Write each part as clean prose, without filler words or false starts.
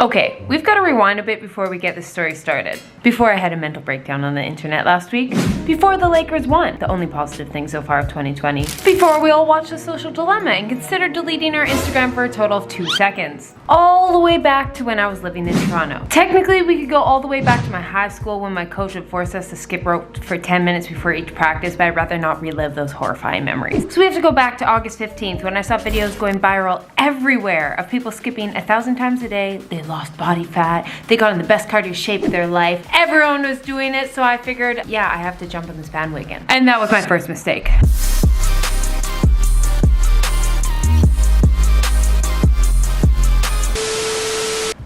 Okay, we've got to rewind a bit before we get this story started. Before I had a mental breakdown on the internet last week. Before the Lakers won, the only positive thing so far of 2020. Before we all watched The Social Dilemma and considered deleting our Instagram for a total of 2 seconds. All the way back to when I was living in Toronto. Technically, we could go all the way back to my high school when my coach would force us to skip rope for 10 minutes before each practice, but I'd rather not relive those horrifying memories. So we have to go back to August 15th when I saw videos going viral everywhere of people skipping 1,000 times a day. They lost body fat, they got in the best cardio shape of their life. Everyone was doing it, so I figured, yeah, I have to jump on this bandwagon. And that was my first mistake.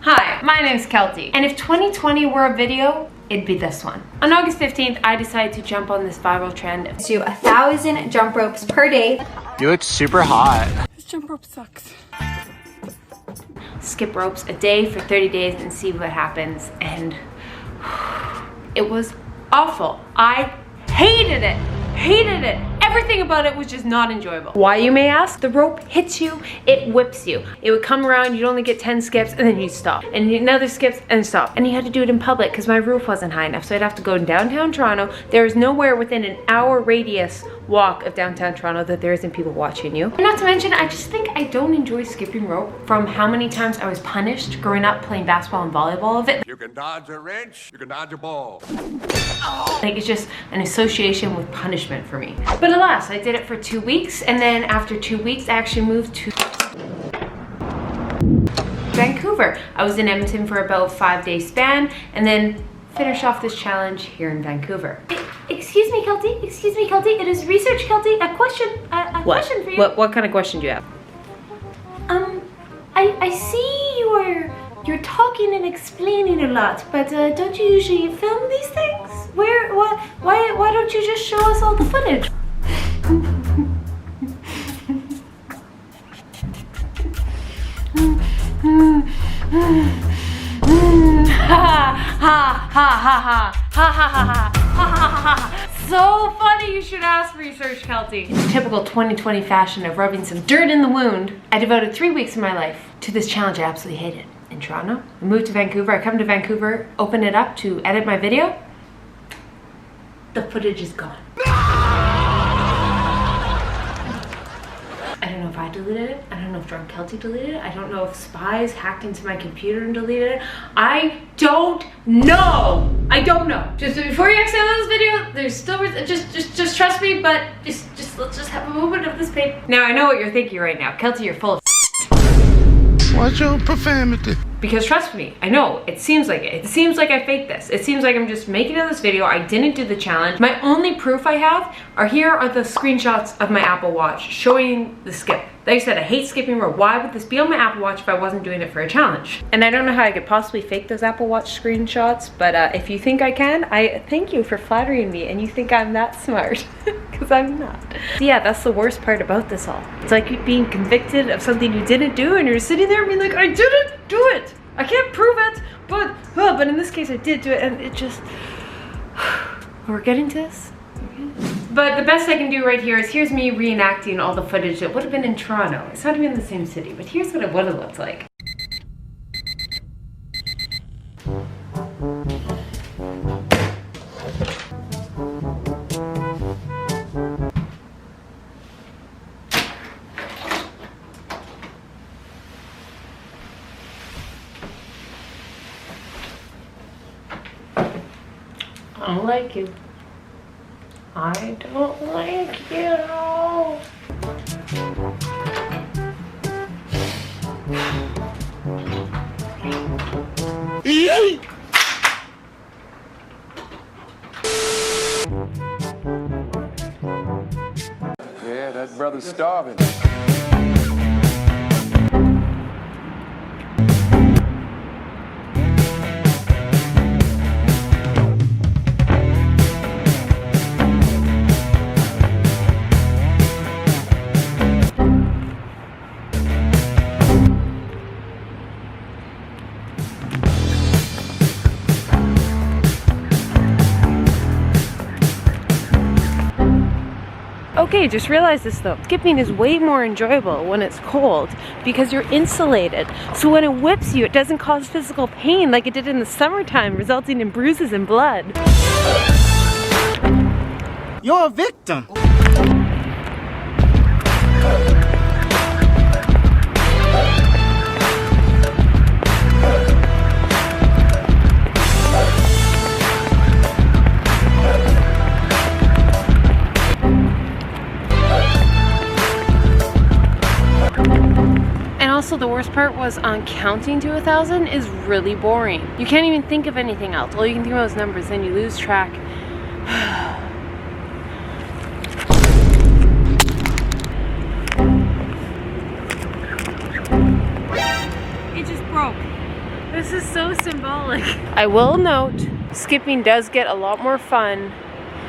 Hi, my name's Keltie, and if 2020 were a video, it'd be this one. On August 15th, I decided to jump on this viral trend. Do 1,000 jump ropes per day. You look super hot. This jump rope sucks. Skip ropes a day for 30 days and see what happens. And it was awful. I hated it. Hated it. Everything about it was just not enjoyable. Why, you may ask? The rope hits you, it whips you. It would come around, you'd only get 10 skips, and then you'd stop. And another skips, and stop. And you had to do it in public because my roof wasn't high enough, so I'd have to go in downtown Toronto. There is nowhere within an hour radius walk of downtown Toronto that there isn't people watching you. And not to mention, I just think I don't enjoy skipping rope from how many times I was punished growing up playing basketball and volleyball of it. You can dodge a wrench, you can dodge a ball. Like, it's just an association with punishment for me. But alas, I did it for 2 weeks, and then after 2 weeks, I actually moved to Vancouver. I was in Edmonton for about a 5-day span, and then finished off this challenge here in Vancouver. Excuse me, Keltie. Excuse me, Keltie. It is research, Keltie. A question. A question for you. What kind of question do you have? I see you're talking and explaining a lot, but don't you usually film these things? Why don't you just show us all the footage? So funny, you should ask research, Keltie. In typical 2020 fashion of rubbing some dirt in the wound, I devoted 3 weeks of my life to this challenge I absolutely hated. In Toronto, I moved to Vancouver, I come to Vancouver, open it up to edit my video. The footage is gone. I don't know if I deleted it. I don't know if I'm Keltie deleted it. I don't know if spies hacked into my computer and deleted it. I don't know. I don't know. Just before you exit this video, there's still just trust me. But let's just have a moment of this pain. Now I know what you're thinking right now, Keltie. You're full of. Watch your profanity. Because trust me, I know, it seems like it. It seems like I faked this. It seems like I'm just making this video. I didn't do the challenge. My only proof I have here are the screenshots of my Apple Watch showing the skip. Like I said, I hate skipping rope. Why would this be on my Apple Watch if I wasn't doing it for a challenge? And I don't know how I could possibly fake those Apple Watch screenshots, but if you think I can, I thank you for flattering me and you think I'm that smart, because I'm not. So yeah, that's the worst part about this all. It's like being convicted of something you didn't do and you're sitting there being like, I didn't do it. I can't prove it, but in this case I did do it, and it just, we're getting to this. But the best I can do right here is here's me reenacting all the footage that would have been in Toronto. It's not even in the same city, but here's what it would have looked like. I don't like you. I don't like you. Yeah, that brother's starving. Okay, just realize this though. Skipping is way more enjoyable when it's cold because you're insulated. So when it whips you, it doesn't cause physical pain like it did in the summertime, resulting in bruises and blood. You're a victim. Also, the worst part was on counting to 1,000 is really boring. You can't even think of anything else. All you can think about is numbers, then you lose track. It just broke. This is so symbolic. I will note, skipping does get a lot more fun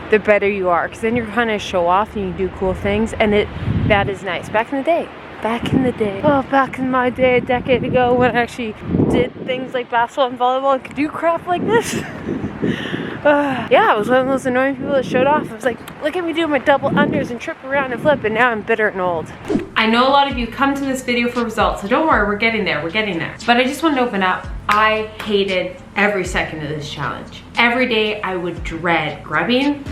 the better you are, because then you're kind of show off and you do cool things, and that is nice. Back in the day, oh, back in my day, a decade ago, when I actually did things like basketball and volleyball and could do crap like this. Yeah, I was one of those annoying people that showed off. I was like, look at me do my double unders and trip around and flip, and now I'm bitter and old. I know a lot of you come to this video for results, so don't worry, we're getting there. But I just wanted to open up. I hated every second of this challenge. Every day I would dread grabbing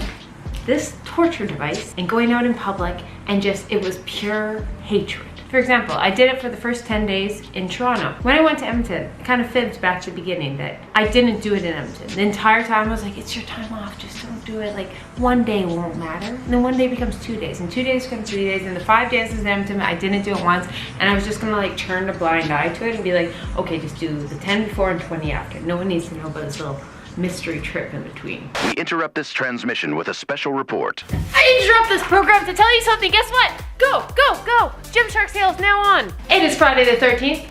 this torture device and going out in public, and it was pure hatred. For example, I did it for the first 10 days in Toronto. When I went to Edmonton, I kind of fibbed back to the beginning that I didn't do it in Edmonton. The entire time I was like, it's your time off, just don't do it. Like, one day won't matter. And then one day becomes 2 days, and 2 days becomes 3 days, and the 5 days in Edmonton, I didn't do it once, and I was just gonna like turn a blind eye to it and be like, okay, just do the 10 before and 20 after. No one needs to know about this little mystery trip in between. We interrupt this transmission with a special report. I interrupt this program to tell you something. Guess what? Go, go, go! GYMSHARK sale is now on. It is Friday the 13th.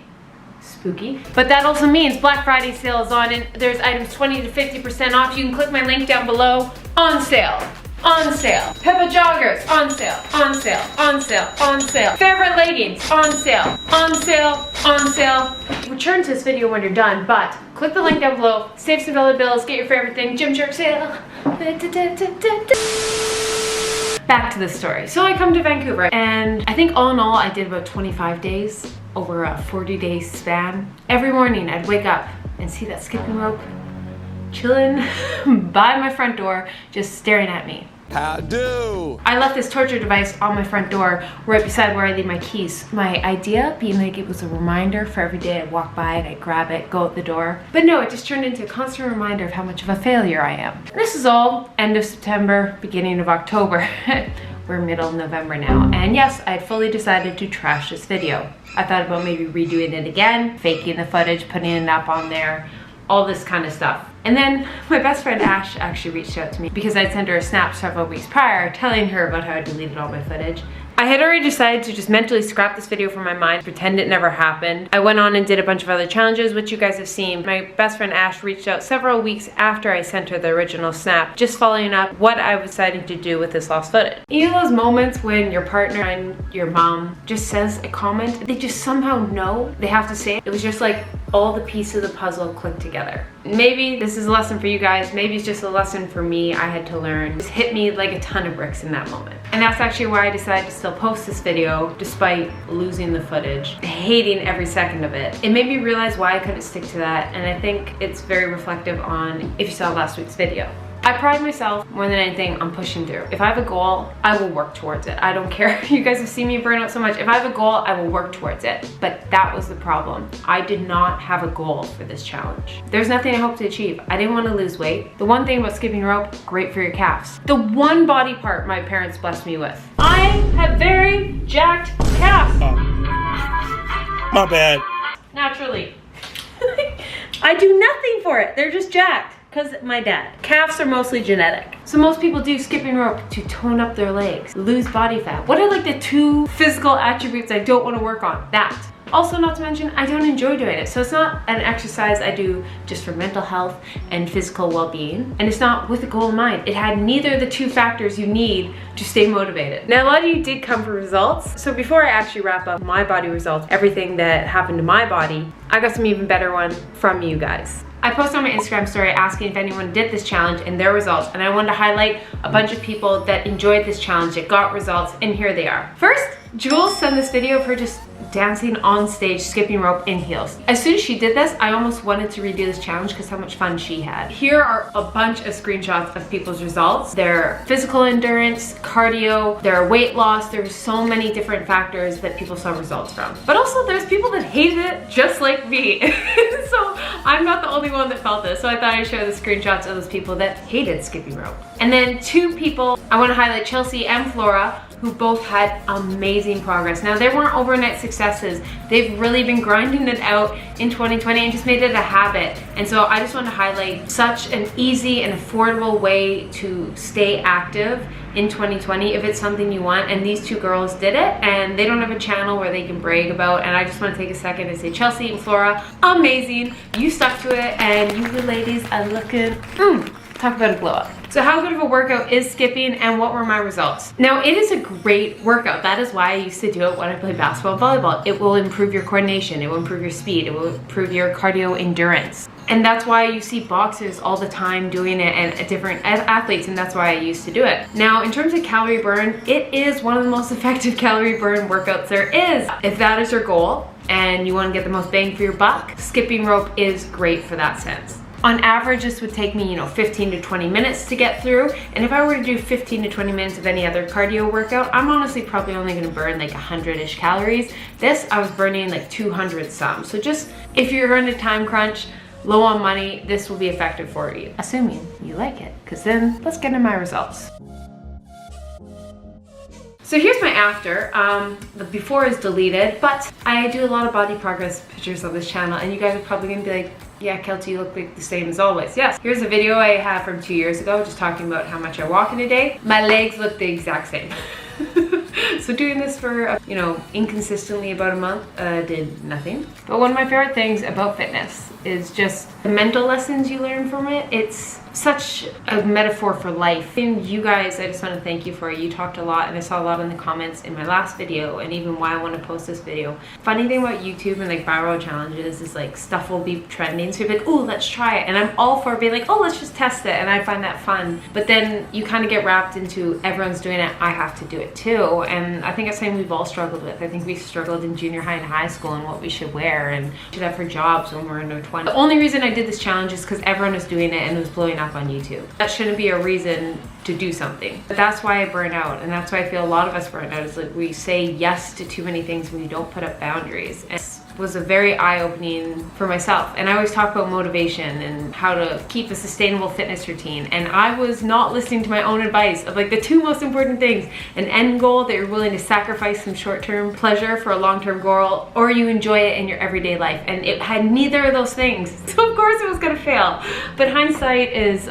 Spooky. But that also means Black Friday sale is on, and there's items 20 to 50% off. You can click my link down below. On sale. On sale. Peppa joggers. On sale. On sale. On sale. On sale. Favorite leggings. On sale. On sale. On sale. Return to this video when you're done, but click the link down below. Save some dollar bills. Get your favorite thing. GYMSHARK sale. Back to the story. So I come to Vancouver, and I think all in all I did about 25 days over a 40-day span. Every morning I'd wake up and see that skipping rope chilling by my front door, just staring at me. How do? I left this torture device on my front door right beside where I leave my keys. My idea being like it was a reminder for every day I'd walk by and I'd grab it, go out the door. But no, it just turned into a constant reminder of how much of a failure I am. And this is all end of September, beginning of October. We're middle of November now. And yes, I had fully decided to trash this video. I thought about maybe redoing it again, faking the footage, putting it up on there, all this kind of stuff. And then my best friend Ash actually reached out to me because I'd sent her a snap several weeks prior telling her about how I deleted all my footage. I had already decided to just mentally scrap this video from my mind, pretend it never happened. I went on and did a bunch of other challenges, which you guys have seen. My best friend Ash reached out several weeks after I sent her the original snap, just following up what I was deciding to do with this lost footage. You know those moments when your partner and your mom just says a comment, they just somehow know they have to say it? It was just like all the pieces of the puzzle clicked together. Maybe this is a lesson for you guys, maybe it's just a lesson for me I had to learn. It just hit me like a ton of bricks in that moment. And that's actually why I decided to still post this video despite losing the footage, hating every second of it. It made me realize why I couldn't stick to that, and I think it's very reflective on if you saw last week's video. I pride myself more than anything on pushing through. If I have a goal, I will work towards it. I don't care. You guys have seen me burn out so much. If I have a goal, I will work towards it. But that was the problem. I did not have a goal for this challenge. There's nothing I hope to achieve. I didn't want to lose weight. The one thing about skipping rope, great for your calves. The one body part my parents blessed me with. I have very jacked calves. My bad. Naturally. I do nothing for it. They're just jacked. Because my dad. Calves are mostly genetic. So most people do skipping rope to tone up their legs, lose body fat. What are like the two physical attributes I don't want to work on? That. Also, not to mention, I don't enjoy doing it. So it's not an exercise I do just for mental health and physical well-being. And it's not with a goal in mind. It had neither of the two factors you need to stay motivated. Now, a lot of you did come for results. So before I actually wrap up my body results, everything that happened to my body, I got some even better ones from you guys. I posted on my Instagram story asking if anyone did this challenge and their results, and I wanted to highlight a bunch of people that enjoyed this challenge, that got results, and here they are. First, Jules sent this video of her just dancing on stage, skipping rope in heels. As soon as she did this, I almost wanted to redo this challenge because how much fun she had. Here are a bunch of screenshots of people's results. Their physical endurance, cardio, their weight loss. There's so many different factors that people saw results from. But also there's people that hated it just like me. So I'm not the only one that felt this. So I thought I'd show the screenshots of those people that hated skipping rope. And then two people, I want to highlight Chelsea and Flora, who both had amazing progress. Now, they weren't overnight successes. They've really been grinding it out in 2020 and just made it a habit. And so I just want to highlight such an easy and affordable way to stay active in 2020 if it's something you want. And these two girls did it, and they don't have a channel where they can brag about. And I just want to take a second and say, Chelsea and Flora, amazing. You stuck to it, and you ladies are looking, talk about a glow up. So how good of a workout is skipping, and what were my results? Now, it is a great workout. That is why I used to do it when I played basketball and volleyball. It will improve your coordination, it will improve your speed, it will improve your cardio endurance. And that's why you see boxers all the time doing it, and different athletes, and that's why I used to do it. Now, in terms of calorie burn, it is one of the most effective calorie burn workouts there is. If that is your goal and you want to get the most bang for your buck, skipping rope is great for that sense. On average, this would take me, 15 to 20 minutes to get through. And if I were to do 15 to 20 minutes of any other cardio workout, I'm honestly probably only gonna burn like 100-ish calories. This, I was burning like 200 some. So just, if you're in a time crunch, low on money, this will be effective for you. Assuming you like it, because then let's get into my results. So here's my after. The before is deleted, but I do a lot of body progress pictures on this channel, and you guys are probably gonna be like, yeah, Keltie, you look like the same as always. Yes, here's a video I have from 2 years ago, just talking about how much I walk in a day. My legs look the exact same. So doing this for, inconsistently about a month did nothing. But one of my favorite things about fitness is just the mental lessons you learn from it. It's such a metaphor for life. And you guys, I just want to thank you for it. You talked a lot, and I saw a lot in the comments in my last video, and even why I want to post this video. Funny thing about YouTube and like viral challenges is like stuff will be trending, so you're like, oh, let's try it. And I'm all for being like, oh, let's just test it, and I find that fun. But then you kind of get wrapped into everyone's doing it, I have to do it too. And I think it's something we've all struggled with. I think we struggled in junior high and high school and what we should wear and should have for jobs when we're in our 20s. The only reason I did this challenge is because everyone was doing it and it was blowing up on YouTube. That shouldn't be a reason to do something. But that's why I burn out, and that's why I feel a lot of us burn out, is like we say yes to too many things when you don't put up boundaries. And was a very eye-opening for myself. And I always talk about motivation and how to keep a sustainable fitness routine. And I was not listening to my own advice of like the two most important things: an end goal that you're willing to sacrifice some short-term pleasure for a long-term goal, or you enjoy it in your everyday life. And it had neither of those things. So of course it was gonna fail. But hindsight is,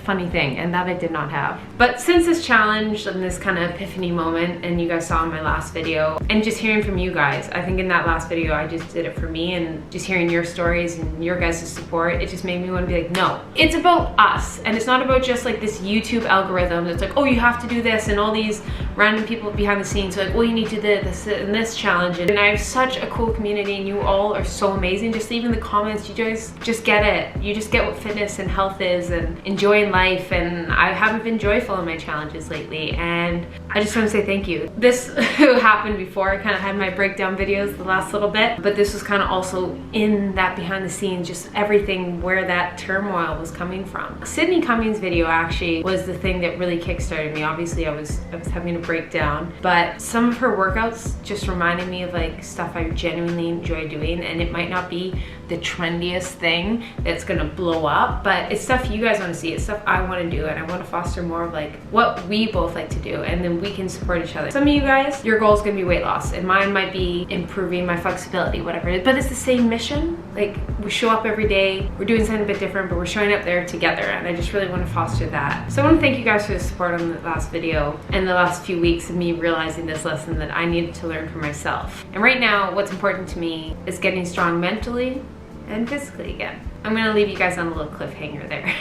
funny thing, and that I did not have. But since this challenge and this kind of epiphany moment, and you guys saw in my last video, and just hearing from you guys, I think in that last video I just did it for me, and just hearing your stories and your guys' support, it just made me want to be like, no, it's about us. And it's not about just like this YouTube algorithm that's like, oh, you have to do this, and all these random people behind the scenes are like, well, you need to do this and this challenge. And I have such a cool community, and you all are so amazing. Just leave in the comments, you guys just get it. You just get what fitness and health is, and enjoying life. And I haven't been joyful in my challenges lately, and I just want to say thank you. This happened before I kind of had my breakdown videos the last little bit, but this was kind of also in that behind the scenes, just everything where that turmoil was coming from. Sydney Cummings' video actually was the thing that really kickstarted me. Obviously I was having a breakdown, but some of her workouts just reminded me of like stuff I genuinely enjoy doing, and it might not be the trendiest thing that's gonna blow up, but it's stuff you guys want to see. It's stuff I want to do, and I want to foster more of like what we both like to do, and then we can support each other. Some of you guys, your goal is gonna be weight loss, and mine might be improving my flexibility, whatever it is, but it's the same mission. Like, we show up every day, we're doing something a bit different, but we're showing up there together, and I just really want to foster that. So I want to thank you guys for the support on the last video and the last few weeks of me realizing this lesson that I needed to learn for myself. And right now, what's important to me is getting strong mentally and physically again. I'm gonna leave you guys on a little cliffhanger there.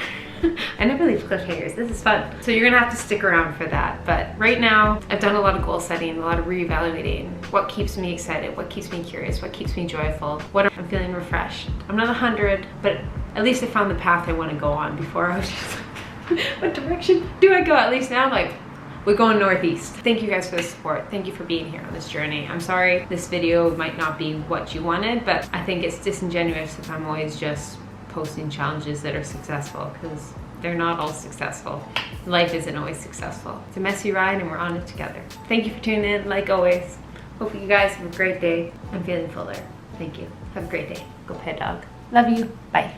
I never leave cliffhangers, this is fun. So you're gonna have to stick around for that. But right now, I've done a lot of goal setting, a lot of reevaluating. What keeps me excited, what keeps me curious, what keeps me joyful, what I'm feeling refreshed. I'm not 100, but at least I found the path I want to go on. Before I was just like, what direction do I go? At least now I'm like, we're going northeast. Thank you guys for the support. Thank you for being here on this journey. I'm sorry this video might not be what you wanted, but I think it's disingenuous if I'm always just posting challenges that are successful, because they're not all successful. Life isn't always successful. It's a messy ride and we're on it together. Thank you for tuning in, like always. Hope you guys have a great day. I'm feeling fuller. Thank you. Have a great day. Go pet dog. Love you. Bye.